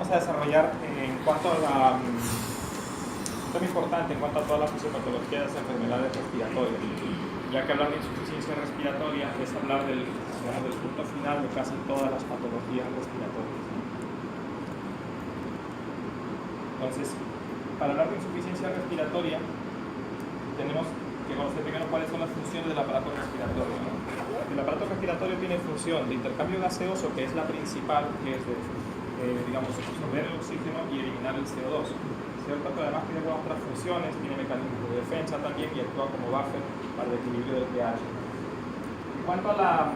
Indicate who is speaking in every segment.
Speaker 1: vamos a desarrollar en cuanto a un tema importante en cuanto a toda la fisiopatología de las enfermedades respiratorias, ya que hablar de insuficiencia respiratoria es hablar del punto final de casi todas las patologías respiratorias. Entonces, para hablar de insuficiencia respiratoria, tenemos que conocer primero cuáles son las funciones del aparato respiratorio, ¿no? El aparato respiratorio tiene función de intercambio gaseoso, que es la principal, que es de, digamos, absorber el oxígeno y eliminar el CO2, ¿cierto? Pero además tiene otras funciones, tiene mecanismos de defensa también y actúa como buffer para el equilibrio del pH. En cuanto a la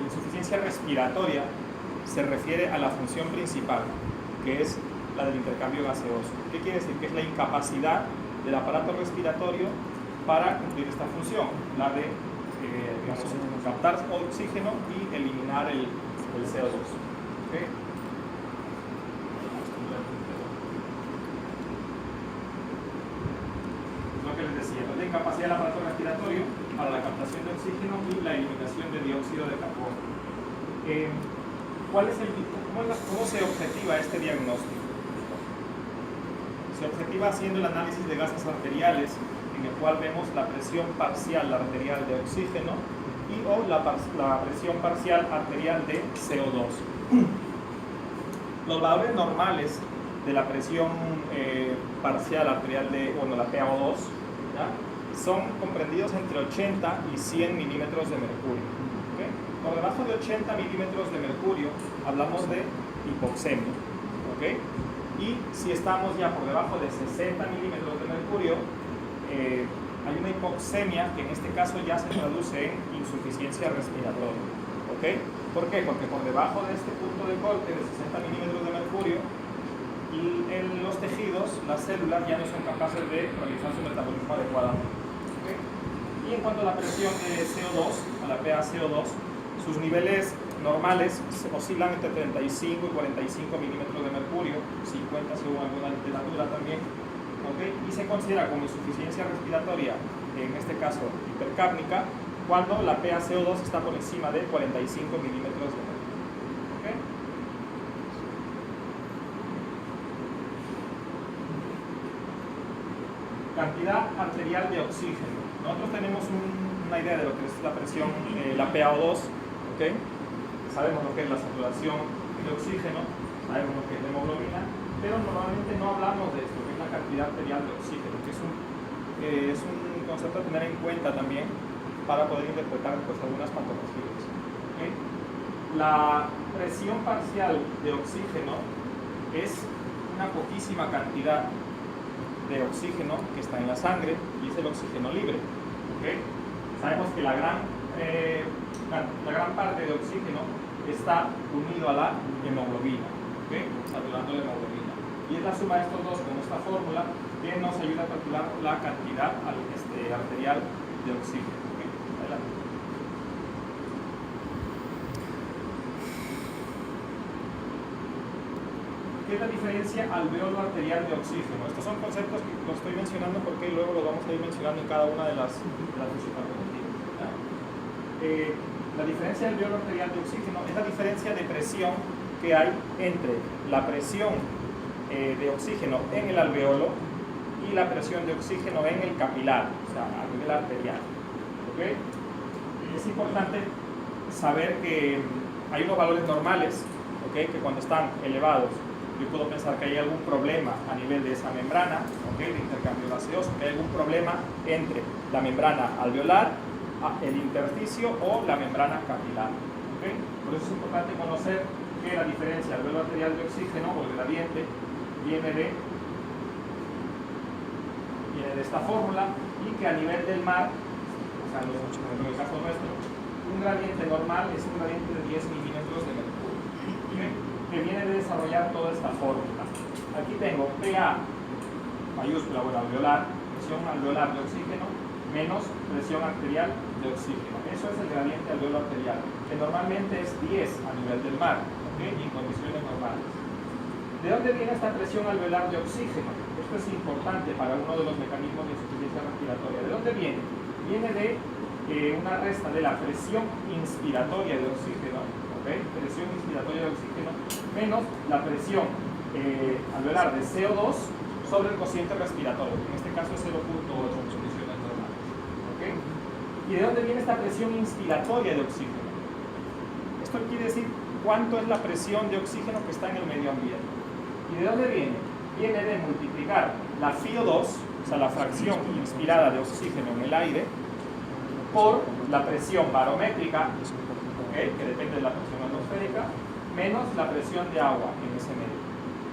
Speaker 1: insuficiencia respiratoria, se refiere a la función principal, que es la del intercambio gaseoso. ¿Qué quiere decir? Que es la incapacidad del aparato respiratorio para cumplir esta función, la de digamos, captar oxígeno y eliminar el CO2. ¿Okay? Lo que les decía, la incapacidad del aparato respiratorio para la captación de oxígeno y la eliminación de dióxido de carbono. ¿Cómo se objetiva este diagnóstico? Se objetiva haciendo el análisis de gases arteriales, en el cual vemos la presión parcial arterial de oxígeno y o la presión parcial arterial de CO2. Los valores normales de la presión parcial arterial de, la PaO2, ¿ya? Son comprendidos entre 80 y 100 milímetros de mercurio. ¿Okay? Por debajo de 80 milímetros de mercurio hablamos de hipoxemia. ¿Okay? Y si estamos ya por debajo de 60 milímetros de mercurio, hay una hipoxemia que en este caso ya se traduce en insuficiencia respiratoria. ¿Okay? ¿Por qué? Porque por debajo de este punto de corte de 60 milímetros de mercurio, los tejidos, las células ya no son capaces de realizar su metabolismo adecuadamente. ¿Okay? Y en cuanto a la presión de CO2, a la PaCO2, sus niveles normales oscilan entre 35 y 45 milímetros de mercurio, 50 según alguna literatura también. ¿Okay? Y se considera como insuficiencia respiratoria, en este caso hipercápnica, cuando la PaCO2 está por encima de 45 milímetros de mercurio. ¿Okay? Cantidad arterial de oxígeno. Nosotros tenemos una idea de lo que es la presión, la PaO2, ¿okay? Sabemos lo que es la saturación de oxígeno, sabemos lo que es la hemoglobina, pero normalmente no hablamos de esto, que es la cantidad arterial de oxígeno, que es un concepto a tener en cuenta también para poder interpretar pues, algunas patologías. ¿Okay? La presión parcial de oxígeno es una poquísima cantidad de oxígeno que está en la sangre y es el oxígeno libre. ¿Okay? Sabemos que la gran parte de oxígeno está unido a la hemoglobina, ¿okay? Saturando la hemoglobina. Y es la suma de estos dos con esta fórmula que nos ayuda a calcular la cantidad arterial de oxígeno. ¿Okay? Adelante. ¿Qué es la diferencia alveolo arterial de oxígeno? Estos son conceptos que los estoy mencionando porque luego los vamos a ir mencionando en cada una de las fisiopatologías. La diferencia del alveolo arterial de oxígeno es la diferencia de presión que hay entre la presión de oxígeno en el alveolo y la presión de oxígeno en el capilar, o sea, a nivel arterial. ¿Okay? Es importante saber que hay unos valores normales, ¿okay? Que cuando están elevados, yo puedo pensar que hay algún problema a nivel de esa membrana, ¿okay? De intercambio gaseoso, que hay algún problema entre la membrana alveolar, el intersticio o la membrana capilar. ¿Okay? Por eso es importante conocer que la diferencia alveolo arterial de oxígeno o el gradiente viene de esta fórmula y que a nivel del mar, o sea, en el caso nuestro, un gradiente normal es un gradiente de 10 milímetros de mercurio, ¿okay? Que viene de desarrollar toda esta fórmula. Aquí tengo PA mayúscula, alveolar, presión alveolar de oxígeno, menos presión arterial de oxígeno. Eso es el gradiente alveolo arterial, que normalmente es 10 a nivel del mar, ¿okay? Y en condiciones normales. ¿De dónde viene esta presión alveolar de oxígeno? Esto es importante para uno de los mecanismos de insuficiencia respiratoria. ¿De dónde viene? Viene de una resta de la presión inspiratoria de oxígeno, ¿okay? Presión inspiratoria de oxígeno, menos la presión alveolar de CO2 sobre el cociente respiratorio, que en este caso es 0.8 en condiciones normales. ¿Okay? ¿Y de dónde viene esta presión inspiratoria de oxígeno? Esto quiere decir cuánto es la presión de oxígeno que está en el medio ambiente. ¿Y de dónde viene? Viene de multiplicar la FiO2, o sea, la fracción inspirada de oxígeno en el aire, por la presión barométrica, ¿okay?, que depende de la presión atmosférica, menos la presión de agua en ese medio.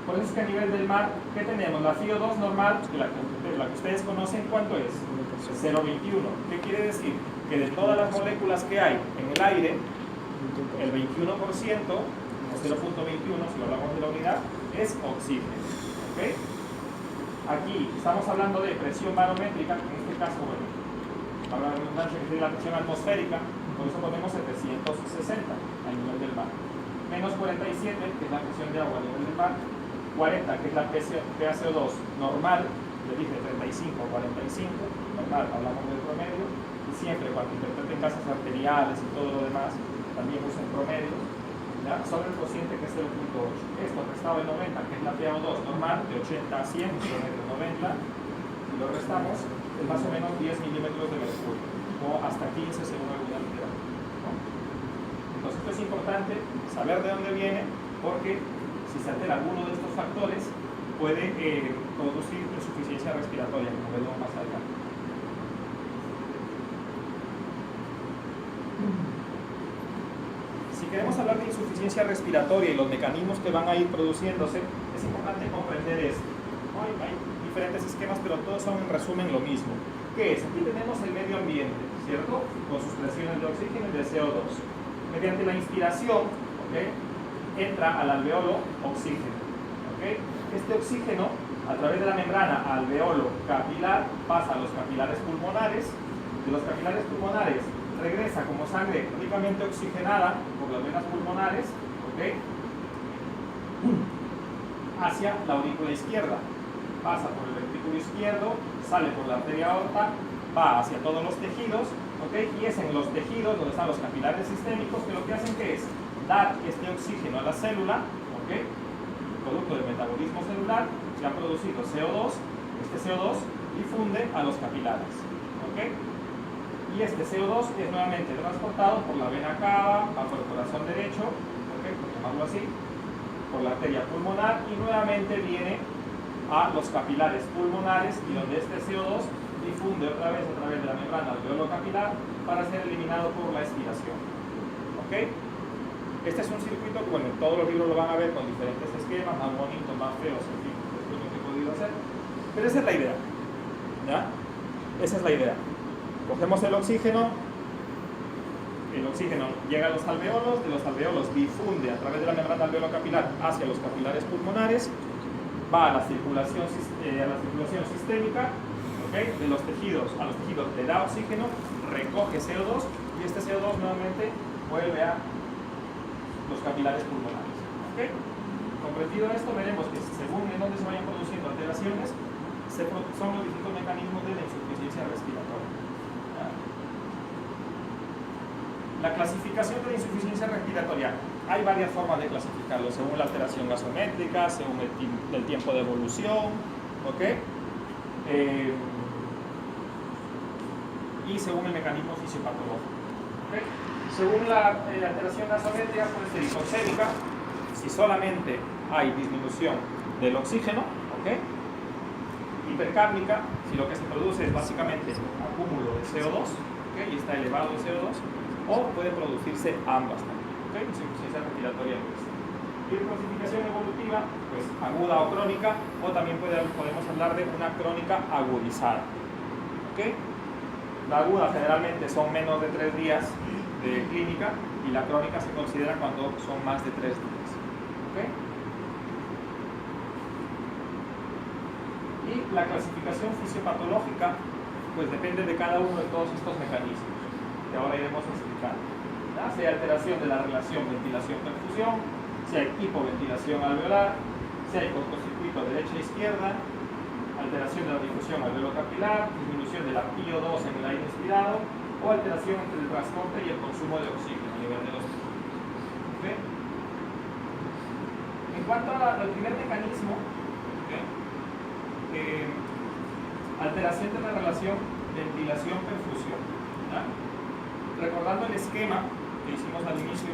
Speaker 1: Por eso es que a nivel del mar, ¿qué tenemos? La FiO2 normal, la que ustedes conocen, ¿cuánto es? 0,21. ¿Qué quiere decir? Que de todas las moléculas que hay en el aire, el 21%, o 0.21 si hablamos de la unidad, es oxígeno. ¿Okay? Aquí estamos hablando de presión barométrica, en este caso, bueno, habla de redundancia, que es la presión atmosférica, por eso ponemos 760 a nivel del mar. Menos 47, que es la presión de agua a nivel del mar. 40, que es la PaCO2 normal, le dije 35 o 45, normal, hablamos del promedio, y siempre cuando interpreten gasas arteriales y todo lo demás, también usen promedios, ¿ya?, sobre el cociente que es 0.8. Esto restado de 90, que es la PaO2 normal, de 80 a 100, promedio 90, y lo restamos, es más o menos 10 milímetros de mercurio, o hasta 15 según alguna literatura, ¿no? Entonces esto es importante saber de dónde viene, porque si se altera alguno de estos factores, puede producir insuficiencia respiratoria, como veremos más adelante. Si queremos hablar de insuficiencia respiratoria y los mecanismos que van a ir produciéndose, es importante comprender esto. Hay diferentes esquemas, pero todos son en resumen lo mismo. ¿Qué es? Aquí tenemos el medio ambiente, ¿cierto?, con sus presiones de oxígeno y de CO2. Mediante la inspiración, ¿okay?, entra al alveolo oxígeno. ¿Okay? Este oxígeno, a través de la membrana alveolo capilar, pasa a los capilares pulmonares. De los capilares pulmonares regresa como sangre ricamente oxigenada por las venas pulmonares, ¿okay?, hacia la aurícula izquierda. Pasa por el ventrículo izquierdo, sale por la arteria aorta, va hacia todos los tejidos, ¿okay?, y es en los tejidos donde están los capilares sistémicos que lo que hacen que es dar este oxígeno a la célula, ¿okay?, producto del metabolismo celular, que ha producido CO2, este CO2 difunde a los capilares, ¿okay?, y este CO2 es nuevamente transportado por la vena cava, por el corazón derecho, ¿okay?, por llamarlo así, por la arteria pulmonar, y nuevamente viene a los capilares pulmonares, y donde este CO2 difunde otra vez a través de la membrana alveolo capilar para ser eliminado por la expiración. ¿Okay? Este es un circuito que, bueno, en todos los libros lo van a ver con diferentes esquemas, más bonitos, más feos, en fin, esto es lo que he podido hacer. Pero esa es la idea, ¿ya? Esa es la idea. Cogemos el oxígeno llega a los alveolos, de los alveolos difunde a través de la membrana alveolo capilar hacia los capilares pulmonares, va a la circulación sistémica, ¿okay?, de los tejidos a los tejidos le da oxígeno, recoge CO2 y este CO2 nuevamente vuelve a los capilares pulmonares. ¿Okay? Comprendido esto, veremos que según en dónde se vayan produciendo alteraciones, son los distintos mecanismos de la insuficiencia respiratoria. ¿Ya? La clasificación de la insuficiencia respiratoria, hay varias formas de clasificarlo, según la alteración gasométrica, según el tiempo de evolución, ¿okay?, y según el mecanismo fisiopatológico. ¿Okay? Según la alteración gasométrica, puede ser hipoxémica, si solamente hay disminución del oxígeno, ¿okay?, hipercárnica, si lo que se produce es básicamente acúmulo de CO2, ¿okay?, y está elevado el CO2, o puede producirse ambas también, ¿okay?, insuficiencia respiratoria aguda. Y de clasificación evolutiva, pues aguda o crónica, o también podemos hablar de una crónica agudizada. ¿Okay? La aguda generalmente son menos de 3 días de clínica, y la crónica se considera cuando son más de 3 días. ¿Okay? Y la clasificación fisiopatológica, pues depende de cada uno de todos estos mecanismos, que ahora iremos explicando. ¿Ya? Si hay alteración de la relación ventilación-perfusión, si hay hipoventilación alveolar, si hay cortocircuito derecha-izquierda, alteración de la difusión alveolo-capilar, disminución de la PiO2 en el aire inspirado, o alteración entre el transporte y el consumo de oxígeno a nivel de los tejidos. ¿Okay? En cuanto al primer mecanismo, alteración de la relación ventilación-perfusión. Recordando el esquema que hicimos al inicio,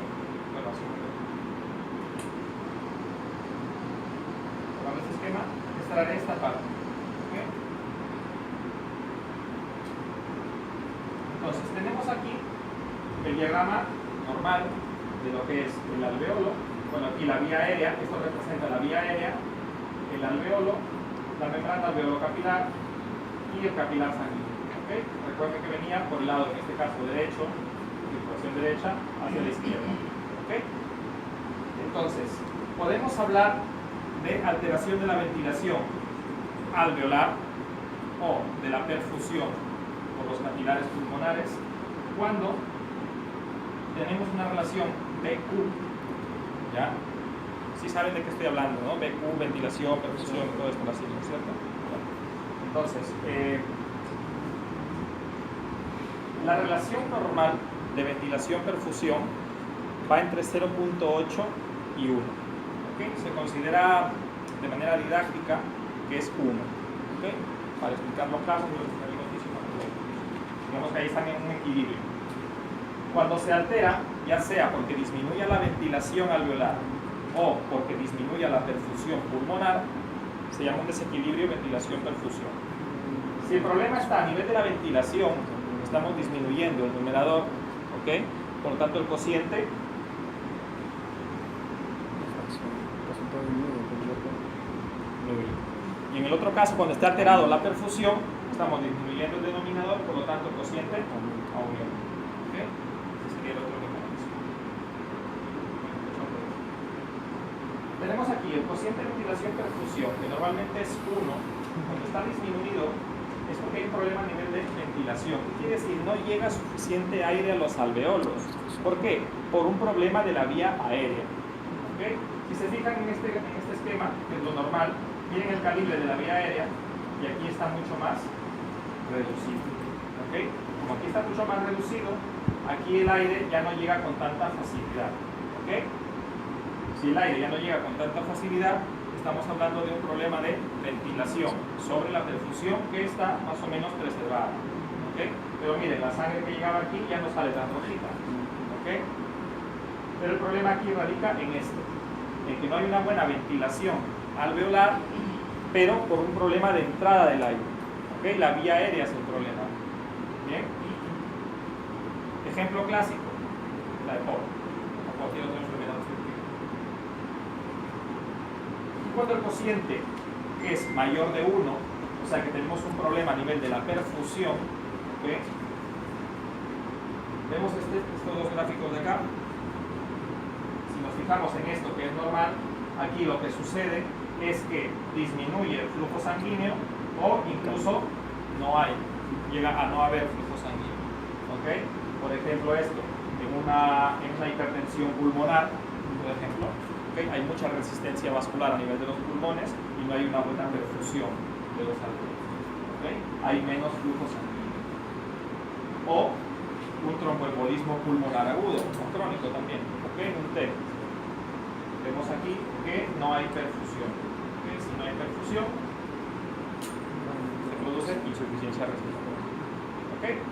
Speaker 1: bueno, así recordando este esquema, extraeré esta parte. Entonces tenemos aquí el diagrama normal de lo que es el alveolo, bueno, aquí la vía aérea, esto representa la vía aérea, el alveolo, la membrana alveolo-capilar y el capilar sanguíneo. Recuerden que venía por el lado, en este caso derecho, circulación derecha, hacia la izquierda. Entonces, podemos hablar de alteración de la ventilación alveolar o de la perfusión por los capilares pulmonares cuando tenemos una relación BQ, ¿ya? Sí saben de qué estoy hablando, ¿no? BQ, ventilación, perfusión, todo esto, así, ¿no es cierto? Entonces, la relación normal de ventilación-perfusión va entre 0.8 y 1. Se considera de manera didáctica que es 1. Para explicar los casos, digamos que ahí están en un equilibrio. Cuando se altera, ya sea porque disminuya la ventilación alveolar o porque disminuya la perfusión pulmonar, se llama un desequilibrio ventilación-perfusión. Si el problema está a nivel de la ventilación, estamos disminuyendo el numerador, por lo tanto el cociente y en el otro caso, cuando está alterado la perfusión, estamos disminuyendo el denominador, por lo tanto el cociente aumenta. Ese sería el otro mecanismo. Tenemos aquí el cociente de ventilación-perfusión, que normalmente es 1. Cuando está disminuido es porque hay un problema a nivel de ventilación. Quiere decir, no llega suficiente aire a los alveolos. ¿Por qué? Por un problema de la vía aérea. Si se fijan en este esquema, que es lo normal, miren el calibre de la vía aérea y aquí está mucho más reducido. Como aquí está mucho más reducido, aquí el aire ya no llega con tanta facilidad. Si el aire ya no llega con tanta facilidad, estamos hablando de un problema de ventilación sobre la perfusión que está más o menos preservada. Pero miren, la sangre que llegaba aquí ya no sale tan rojita. Pero el problema aquí radica en esto, en que no hay una buena ventilación alveolar, pero por un problema de entrada del aire. La vía aérea es el problema. Bien. Ejemplo clásico, la EPOC. Tiene otra enfermedad. Cuando el cociente es mayor de 1, o sea que tenemos un problema a nivel de la perfusión, vemos estos dos gráficos de acá. Si nos fijamos en esto que es normal, aquí lo que sucede es que disminuye el flujo sanguíneo o incluso llega a no haber flujo sanguíneo. Por ejemplo esto, en una hipertensión pulmonar, por ejemplo, hay mucha resistencia vascular a nivel de los pulmones y no hay una buena perfusión de los alveolos. Hay menos flujo sanguíneo. O un tromboembolismo pulmonar agudo o crónico también. Un T. Vemos aquí que no hay perfusión. Si no hay perfusión, se produce insuficiencia respiratoria.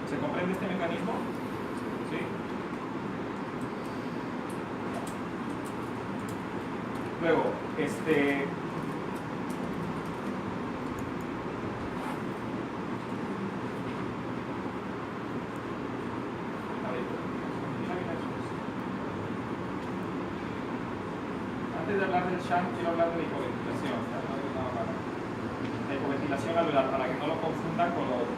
Speaker 1: ¿Se comprende este mecanismo? ¿Sí? Luego, antes de hablar del shunt, quiero hablar de la hipoventilación. La hipoventilación alveolar, para que no lo confundan con lo otro.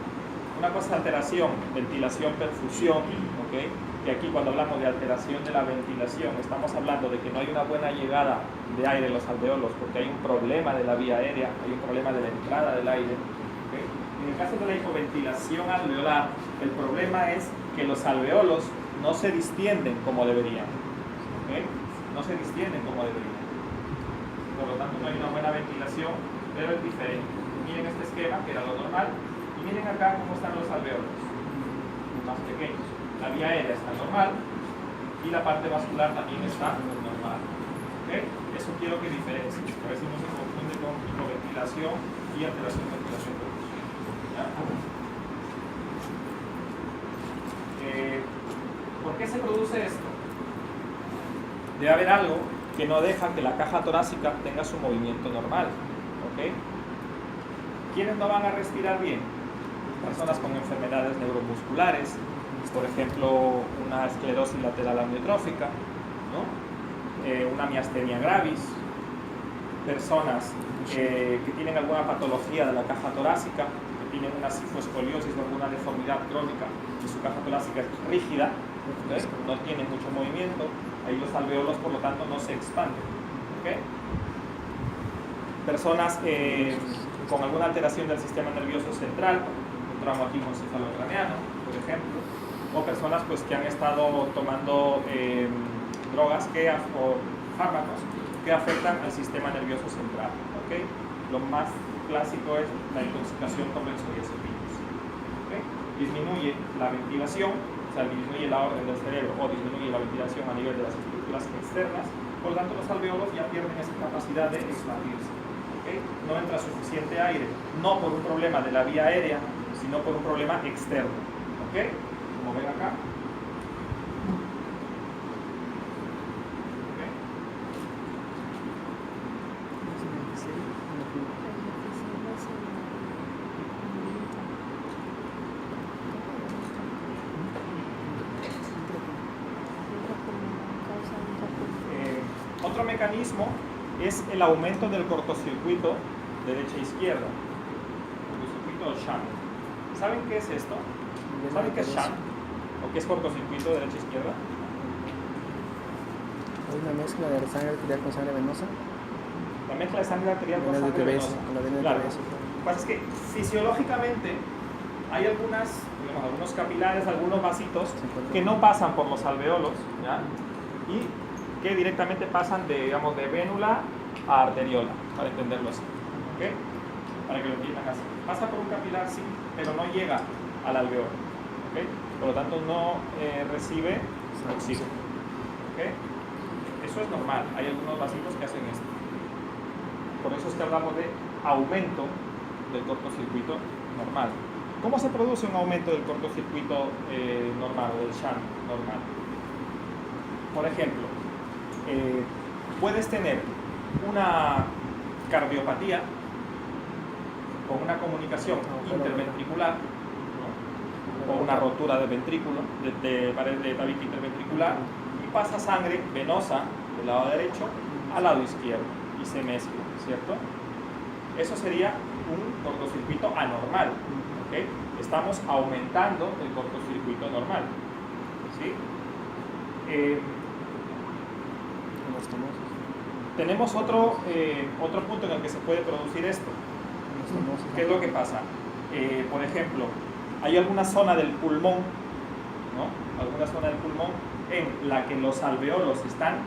Speaker 1: Una cosa es alteración, ventilación, perfusión, que aquí cuando hablamos de alteración de la ventilación estamos hablando de que no hay una buena llegada de aire en los alveolos porque hay un problema de la vía aérea, hay un problema de la entrada del aire. En el caso de la hipoventilación alveolar, el problema es que los alveolos no se distienden como deberían. No se distienden como deberían. Por lo tanto no hay una buena ventilación, pero es diferente. Miren este esquema, que era lo normal, y miren acá cómo están los alveolos, más pequeños. La vía aérea está normal, y la parte vascular también está normal. ¿Okay? Eso quiero que diferencies, a ver si no se confunde con hipoventilación y alteración de ventilación. ¿Por qué se produce esto? Debe haber algo que no deja que la caja torácica tenga su movimiento normal. ¿Okay? ¿Quiénes no van a respirar bien? Personas con enfermedades neuromusculares, por ejemplo, una esclerosis lateral amiotrófica, ¿no? Una miastenia gravis, personas que tienen alguna patología de la caja torácica, que tienen una cifoescoliosis o alguna deformidad crónica y su caja torácica es rígida, ¿okay? No tiene mucho movimiento, ahí los alveolos por lo tanto no se expanden. ¿Okay? Personas con alguna alteración del sistema nervioso central, un traumatismo encefalocraneano, por ejemplo, o personas pues, que han estado tomando drogas o fármacos que afectan al sistema nervioso central. ¿Okay? Lo más clásico es la intoxicación con benzodiazepinas. ¿Okay? Disminuye la ventilación, o sea, disminuye la orden del cerebro o disminuye la ventilación a nivel de las estructuras externas, por lo tanto los alveolos ya pierden esa capacidad de expandirse. ¿Okay? No entra suficiente aire, no por un problema de la vía aérea, sino por un problema externo. ¿Okay? Como ven acá. ¿Okay? Otro mecanismo es el aumento del cortocircuito derecha-izquierda, cortocircuito shunt. ¿Saben qué es esto? ¿Saben qué es shunt? ¿O qué es cortocircuito derecha-izquierda?
Speaker 2: Hay una mezcla de sangre arterial con sangre venosa.
Speaker 1: La mezcla de sangre arterial con sangre venosa. Claro. Lo que pasa es que fisiológicamente hay algunos capilares, algunos vasitos que no pasan por los alveolos, ¿ya? Y que directamente pasan de vénula a arteriola, para entenderlo así. ¿Okay? Para que lo entiendan así. Pasa por un capilar, sí, pero no llega al alveolo. ¿Okay? Por lo tanto, no recibe oxígeno. ¿Okay? Eso es normal. Hay algunos vasitos que hacen esto. Por eso es que hablamos de aumento del cortocircuito normal. ¿Cómo se produce un aumento del cortocircuito normal o del shunt normal? Por ejemplo, puedes tener una cardiopatía con una comunicación interventricular, ¿no? O una rotura de ventrículo, de pared de tabique interventricular, y pasa sangre venosa del lado derecho al lado izquierdo y se mezcla, ¿cierto? Eso sería un cortocircuito anormal. ¿Okay? Estamos aumentando el cortocircuito normal. ¿Sí? Tenemos otro punto en el que se puede producir esto. ¿Qué es lo que pasa? Por ejemplo, hay alguna zona del pulmón, ¿no? Alguna zona del pulmón en la que los alveolos están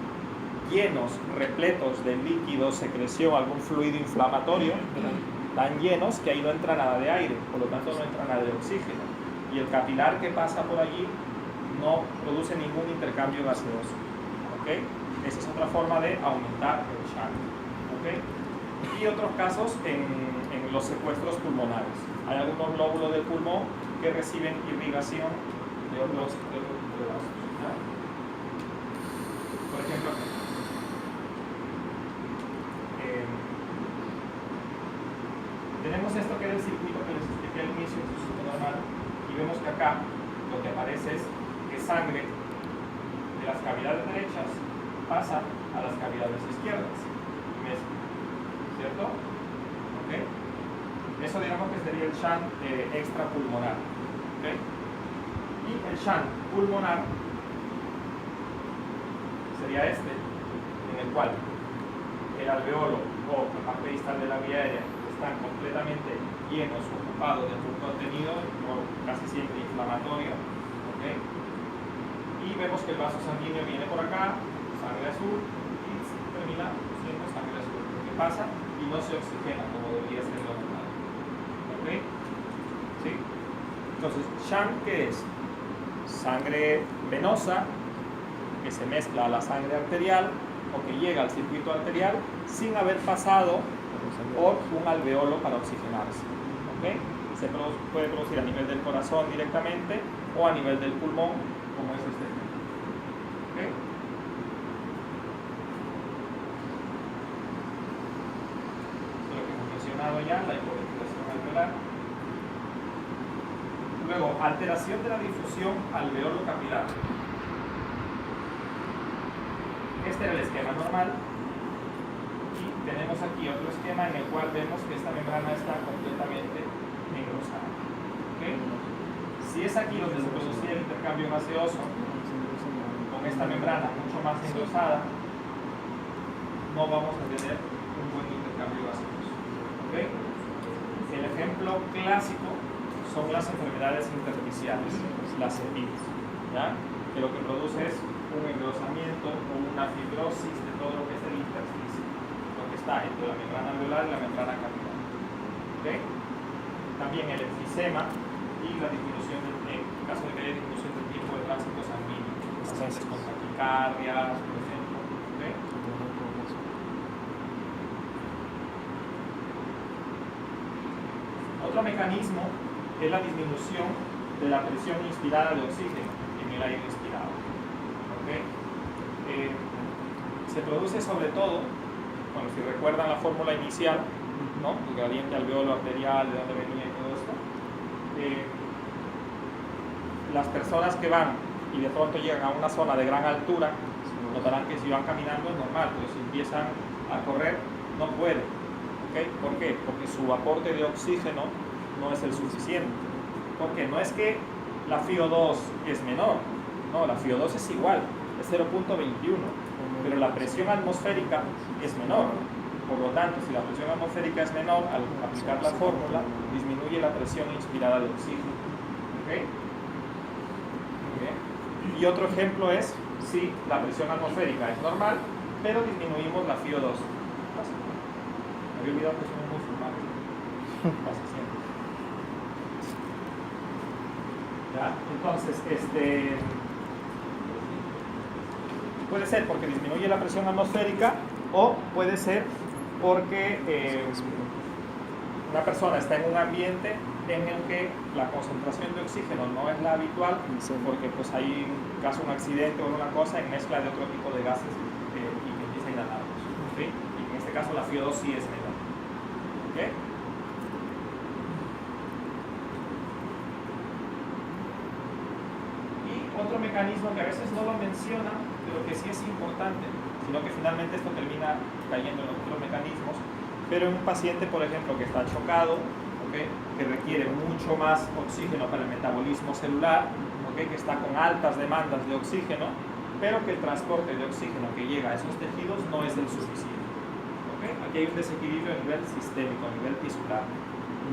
Speaker 1: llenos, repletos de líquido, secreción, algún fluido inflamatorio, tan llenos que ahí no entra nada de aire, por lo tanto no entra nada de oxígeno. Y el capilar que pasa por allí no produce ningún intercambio gaseoso. ¿Okay? Esa es otra forma de aumentar el shunt. ¿Okay? Y otros casos en los secuestros pulmonares. Hay algunos lóbulos del pulmón que reciben irrigación de otros vasos. Por ejemplo, tenemos esto que es el circuito que les expliqué al inicio, el circuito normal, y vemos que acá lo que aparece es que sangre de las cavidades derechas pasa a las cavidades izquierdas y mezcla, ¿cierto? ¿Okay? Eso digamos que sería el shunt extrapulmonar. ¿Okay? Y el shunt pulmonar sería este, en el cual el alveolo o la parte distal de la vía aérea están completamente llenos, ocupados de algún contenido, casi siempre inflamatorio. ¿Okay? Y vemos que el vaso sanguíneo viene por acá, sangre azul, y termina siendo sangre azul. ¿Qué pasa? Y no se oxigena como debería ser lo normal. ¿Ok? ¿Sí? Entonces, shunt, ¿qué es? Sangre venosa que se mezcla a la sangre arterial o que llega al circuito arterial sin haber pasado por un alveolo para oxigenarse. ¿Okay? Se puede producir a nivel del corazón directamente o a nivel del pulmón, como es este ejemplo. ¿Okay? Lo que hemos mencionado ya, la hipoventilación alveolar. Luego, alteración de la difusión alveolo capilar. Este era el esquema normal. Y tenemos aquí otro esquema en el cual vemos que esta membrana está completamente engrosada. ¿Okay? Si es aquí donde se producía el intercambio gaseoso, con esta membrana mucho más engrosada, no vamos a tener un buen intercambio gaseoso. ¿Okay? El ejemplo clásico son las enfermedades intersticiales, las EPIs, ¿ya? Que lo que produce es un engrosamiento o una fibrosis de todo lo que es el intersticio, lo que está entre la membrana alveolar y la membrana capilar. ¿Okay? También el enfisema y la disminución, en caso de que haya disminución del tiempo de tránsito sanguíneo, pacientes con taquicardias, por ejemplo. ¿Okay? Otro mecanismo es la disminución de la presión inspirada de oxígeno en el aire inspirado. ¿Okay? Se produce sobre todo, bueno, si recuerdan la fórmula inicial, ¿no? El gradiente alveolo arterial, de dónde venía y todo esto. Las personas que van y de pronto llegan a una zona de gran altura, notarán que si van caminando es normal, pero si empiezan a correr no pueden. ¿Okay? ¿Por qué? Porque su aporte de oxígeno no es el suficiente. Porque no es que la FiO2 es menor, no, la FiO2 es igual, es 0.21, pero la presión atmosférica es menor. Por lo tanto, si la presión atmosférica es menor, al aplicar la fórmula, disminuye la presión inspirada de oxígeno. ¿Okay? Bien. Y otro ejemplo es si la presión atmosférica es normal, pero disminuimos la FiO2. Me había olvidado que somos musulmanes. Pasa siempre. ¿Ya? Entonces, puede ser porque disminuye la presión atmosférica o puede ser porque una persona está en un ambiente en el que la concentración de oxígeno no es la habitual, porque pues hay un accidente o una cosa en mezcla de otro tipo de gases y que empieza a inhalarlos. ¿Okay? Y en este caso la FiO2 sí es menor. ¿Okay? Y otro mecanismo que a veces no lo menciona, pero que sí es importante, sino que finalmente esto termina cayendo en los otros mecanismos, pero en un paciente, por ejemplo, que está chocado, ¿okay? Que requiere mucho más oxígeno para el metabolismo celular, ¿okay? Que está con altas demandas de oxígeno, pero que el transporte de oxígeno que llega a esos tejidos no es el suficiente. ¿Okay? Aquí hay un desequilibrio a nivel sistémico, a nivel tisular,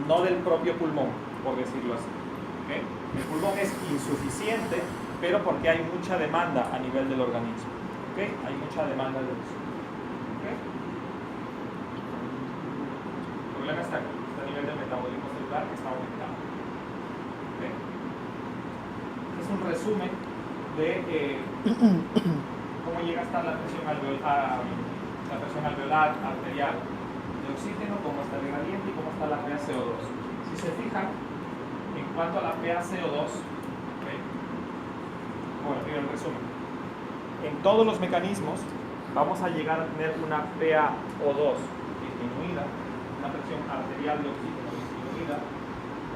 Speaker 1: no del propio pulmón, por decirlo así. ¿Okay? El pulmón es insuficiente, pero porque hay mucha demanda a nivel del organismo. ¿Okay? Hay mucha demanda de oxígeno. ¿Okay? El problema está aquí, está a nivel del metabolismo celular que está aumentando. ¿Okay? Este es un resumen de cómo llega a estar la presión alveolar arterial de oxígeno, cómo está el gradiente y cómo está la PaCO2. Si se fijan, en cuanto a la PaCO2, ¿okay? Bueno, miren el resumen. En todos los mecanismos vamos a llegar a tener una PaO2 disminuida, una presión arterial de oxígeno disminuida,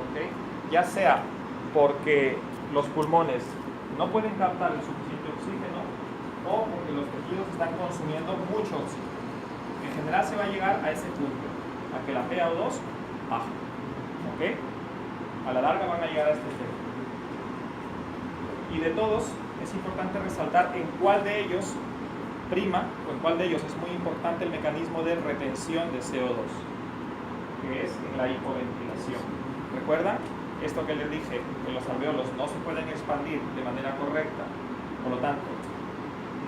Speaker 1: ¿okay? Ya sea porque los pulmones no pueden captar el suficiente oxígeno o porque los tejidos están consumiendo mucho oxígeno. En general se va a llegar a ese punto, a que la PaO2 baja. ¿Okay? A la larga van a llegar a este efecto. Y de todos, es importante resaltar en cuál de ellos prima, o en cuál de ellos es muy importante el mecanismo de retención de CO2, que es en la hipoventilación. ¿Recuerdan? Esto que les dije, que los alveolos no se pueden expandir de manera correcta, por lo tanto,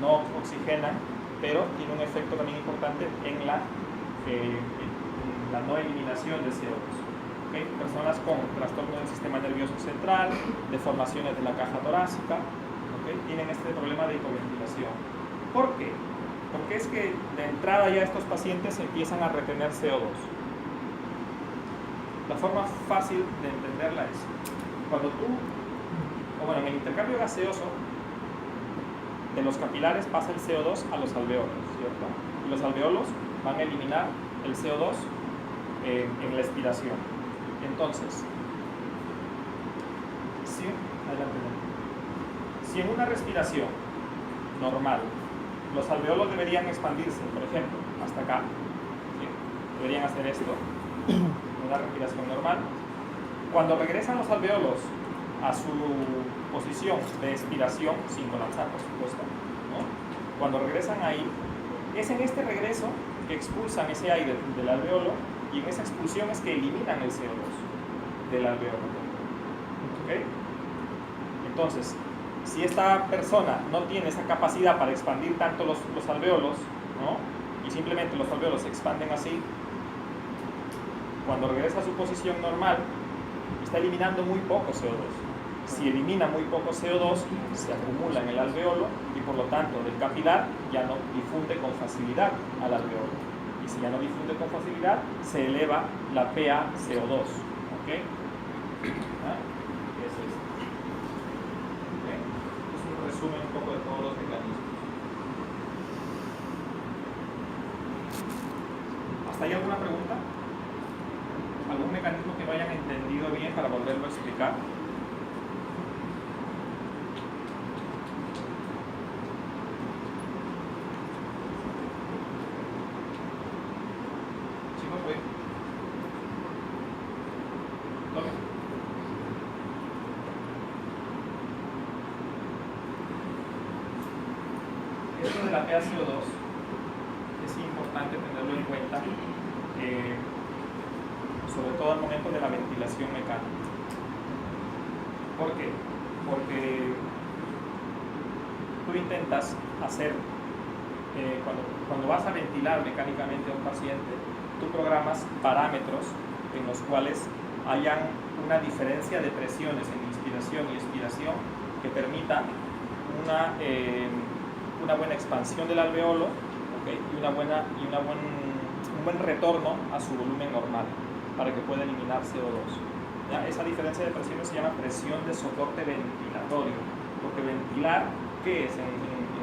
Speaker 1: no oxigenan, pero tiene un efecto también importante en la no eliminación de CO2. ¿Okay? Personas con trastorno del sistema nervioso central, deformaciones de la caja torácica, ¿okay? Tienen este problema de hipoventilación. ¿Por qué? Porque es que de entrada ya estos pacientes empiezan a retener CO2. La forma fácil de entenderla es, cuando tú, o bueno, en el intercambio gaseoso, de los capilares pasa el CO2 a los alveolos, ¿cierto? Y los alveolos van a eliminar el CO2 en la expiración. Entonces, si en una respiración normal los alveolos deberían expandirse, por ejemplo, hasta acá, ¿sí? Deberían hacer esto, una respiración normal. Cuando regresan los alveolos a su posición de expiración, sin colapsar por supuesto, ¿no? Cuando regresan ahí, es en este regreso que expulsan ese aire del alveolo, y en esa expulsión es que eliminan el CO2 del alveolo. ¿Okay? Entonces, si esta persona no tiene esa capacidad para expandir tanto los alveolos, ¿no? Y simplemente los alveolos se expanden así, cuando regresa a su posición normal, está eliminando muy poco CO2. Si elimina muy poco CO2, se acumula en el alveolo y por lo tanto del capilar ya no difunde con facilidad al alveolo. Y si ya no difunde con facilidad, se eleva la PaCO2. ¿Okay? ¿Ah? Es esto. ¿Okay? Es un resumen un poco de todos los mecanismos. ¿Hasta ahí alguna pregunta? ¿Algún mecanismo que no hayan entendido bien para volverlo a explicar? Chicos, voy. Tome. Esto de la PaCO2 es importante tenerlo en cuenta. Sobre todo al momento de la ventilación mecánica. ¿Por qué? Porque tú intentas hacer, cuando vas a ventilar mecánicamente a un paciente, tú programas parámetros en los cuales hayan una diferencia de presiones en inspiración y expiración que permita una buena expansión del alveolo, ¿okay? y un buen retorno a su volumen normal, para que pueda eliminar CO2. ¿Ya? Esa diferencia de presiones se llama presión de soporte ventilatorio, porque ventilar, ¿qué es en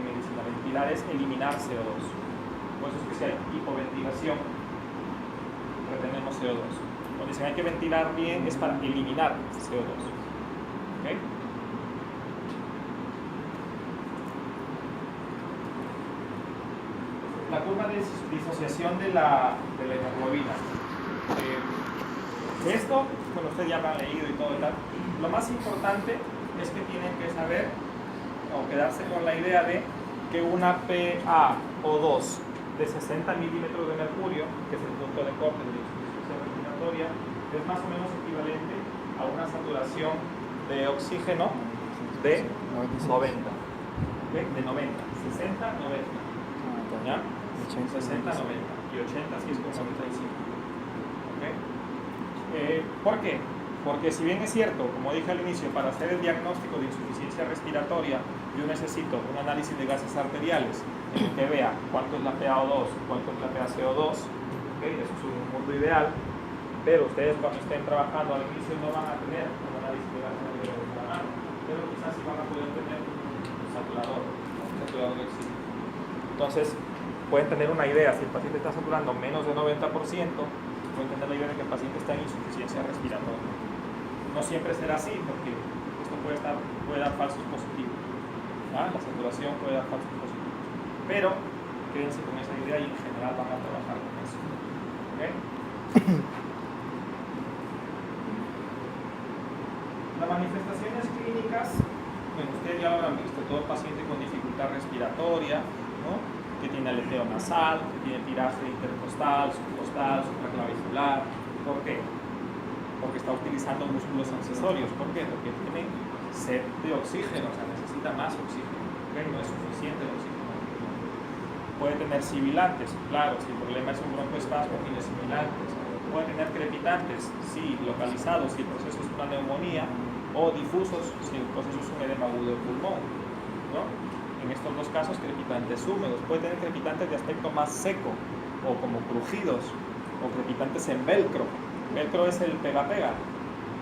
Speaker 1: medicina? Ventilar es eliminar CO2. Por eso es que si hay hipoventilación, retenemos CO2. Cuando dicen hay que ventilar bien, es para eliminar CO2. ¿Okay? La curva de disociación de la hemoglobina. Esto, bueno, ustedes ya lo han leído y todo y tal. Lo más importante es que tienen que saber o quedarse con la idea de que una PaO2 de 60 milímetros de mercurio, que es el punto de corte de la insuficiencia respiratoria, es más o menos equivalente a una saturación de oxígeno de 90. ¿Okay? De 90. 60, 90. ¿Ya? 60, 90. Y 80 si es con 95. ¿Okay? ¿Por qué? Porque si bien es cierto, como dije al inicio, para hacer el diagnóstico de insuficiencia respiratoria yo necesito un análisis de gases arteriales en el que vea cuánto es la PaO2, cuánto es la PaCO2, ¿okay? Eso es un mundo ideal, pero ustedes cuando estén trabajando al inicio no van a tener un análisis de gases arteriales en la mano, pero quizás sí van a poder tener un saturador de oxígeno. Entonces, pueden tener una idea, si el paciente está saturando menos de 90%, pueden tener la idea de que el paciente está en insuficiencia respiratoria. No siempre será así, porque esto puede dar falsos positivos. ¿Ah? La saturación puede dar falsos positivos. Pero quédense con esa idea y en general van a trabajar con eso. ¿Okay? Las manifestaciones clínicas, bueno, ustedes ya lo habrán visto, todo paciente con dificultad respiratoria, ¿no? Que tiene aleteo nasal, que tiene tiraje intercostal, subcostal, supraclavicular. ¿Por qué? Porque está utilizando músculos accesorios. ¿Por qué? Porque tiene sed de oxígeno, o sea, necesita más oxígeno. ¿Okay? No es suficiente el oxígeno. Puede tener sibilantes, claro, si el problema es un broncoespasmo, tiene sibilantes. Puede tener crepitantes, sí, localizados, si el proceso es una neumonía, o difusos, si el proceso es un edema agudo del pulmón. ¿no? En estos dos casos, crepitantes húmedos. Puede tener crepitantes de aspecto más seco, o como crujidos, o crepitantes en velcro. Velcro es el pega-pega.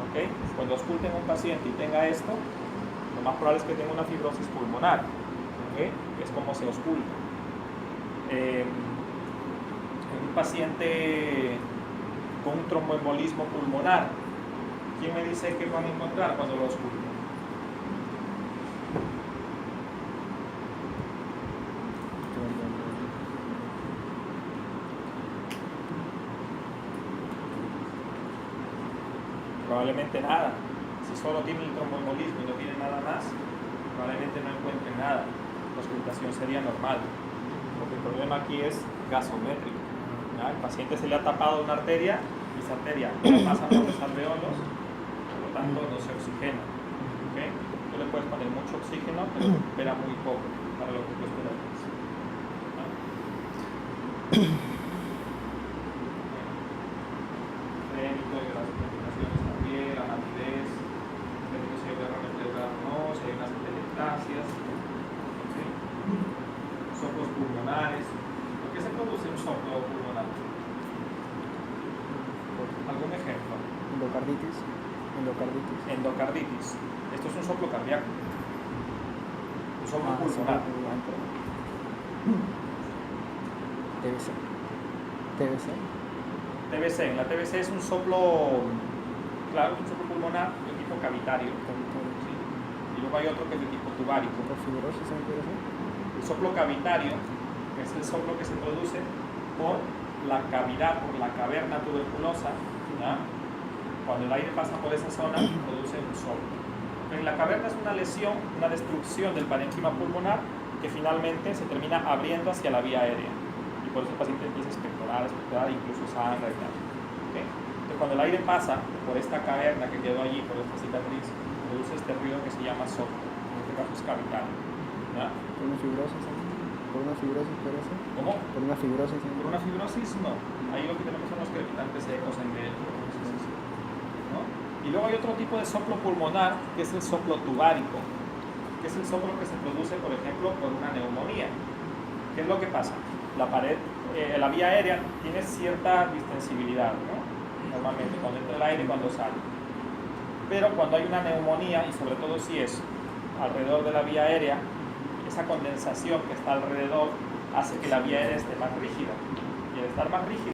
Speaker 1: ¿Okay? Cuando ausculten a un paciente y tenga esto, lo más probable es que tenga una fibrosis pulmonar. ¿Okay? Es como se ausculta. En un paciente con un tromboembolismo pulmonar, ¿quién me dice que van a encontrar cuando lo ausculten? Probablemente nada. Si solo tiene el tromboembolismo y no tiene nada más, probablemente no encuentren nada. La auscultación sería normal. Porque el problema aquí es gasométrico. ¿Ya? El paciente se le ha tapado una arteria y esa arteria no pasa por los alveolos, por lo tanto no se oxigena. ¿Okay? Tú le puedes poner mucho oxígeno, pero recupera muy poco para lo que tú esperas. Soplos pulmonares. ¿Por qué se produce un soplo pulmonar? ¿Algún ejemplo?
Speaker 2: Endocarditis.
Speaker 1: Endocarditis. Esto es un soplo cardíaco. Un soplo pulmonar. TBC. En la TBC es un soplo, claro, un soplo pulmonar de tipo cavitario. ¿Sí? Y luego hay otro que es de tipo tubárico. El soplo cavitario, que es el soplo que se produce por la cavidad, por la caverna tuberculosa, ¿ya? Cuando el aire pasa por esa zona, produce un soplo. En la caverna es una lesión, una destrucción del parénquima pulmonar que finalmente se termina abriendo hacia la vía aérea. Y por eso el paciente empieza a expectorar, incluso sangre y tal. ¿Okay? Entonces, cuando el aire pasa por esta caverna que quedó allí, por esta cicatriz, produce este ruido que se llama soplo. En este caso es cavitario. ¿Ya?
Speaker 2: ¿Por una fibrosis? ¿Por una fibrosis por eso?
Speaker 1: ¿Cómo?
Speaker 2: ¿Por una fibrosis?
Speaker 1: ¿Por una fibrosis? No. Ahí lo que tenemos son los crepitantes secos en medio. ¿No? Y luego hay otro tipo de soplo pulmonar, que es el soplo tubárico, que es el soplo que se produce, por ejemplo, por una neumonía. ¿Qué es lo que pasa? La pared, la vía aérea tiene cierta distensibilidad, ¿no? Normalmente, cuando entra el aire y cuando sale. Pero cuando hay una neumonía, y sobre todo si es alrededor de la vía aérea, esa condensación que está alrededor hace que la vía aérea esté más rígida. Y al estar más rígida,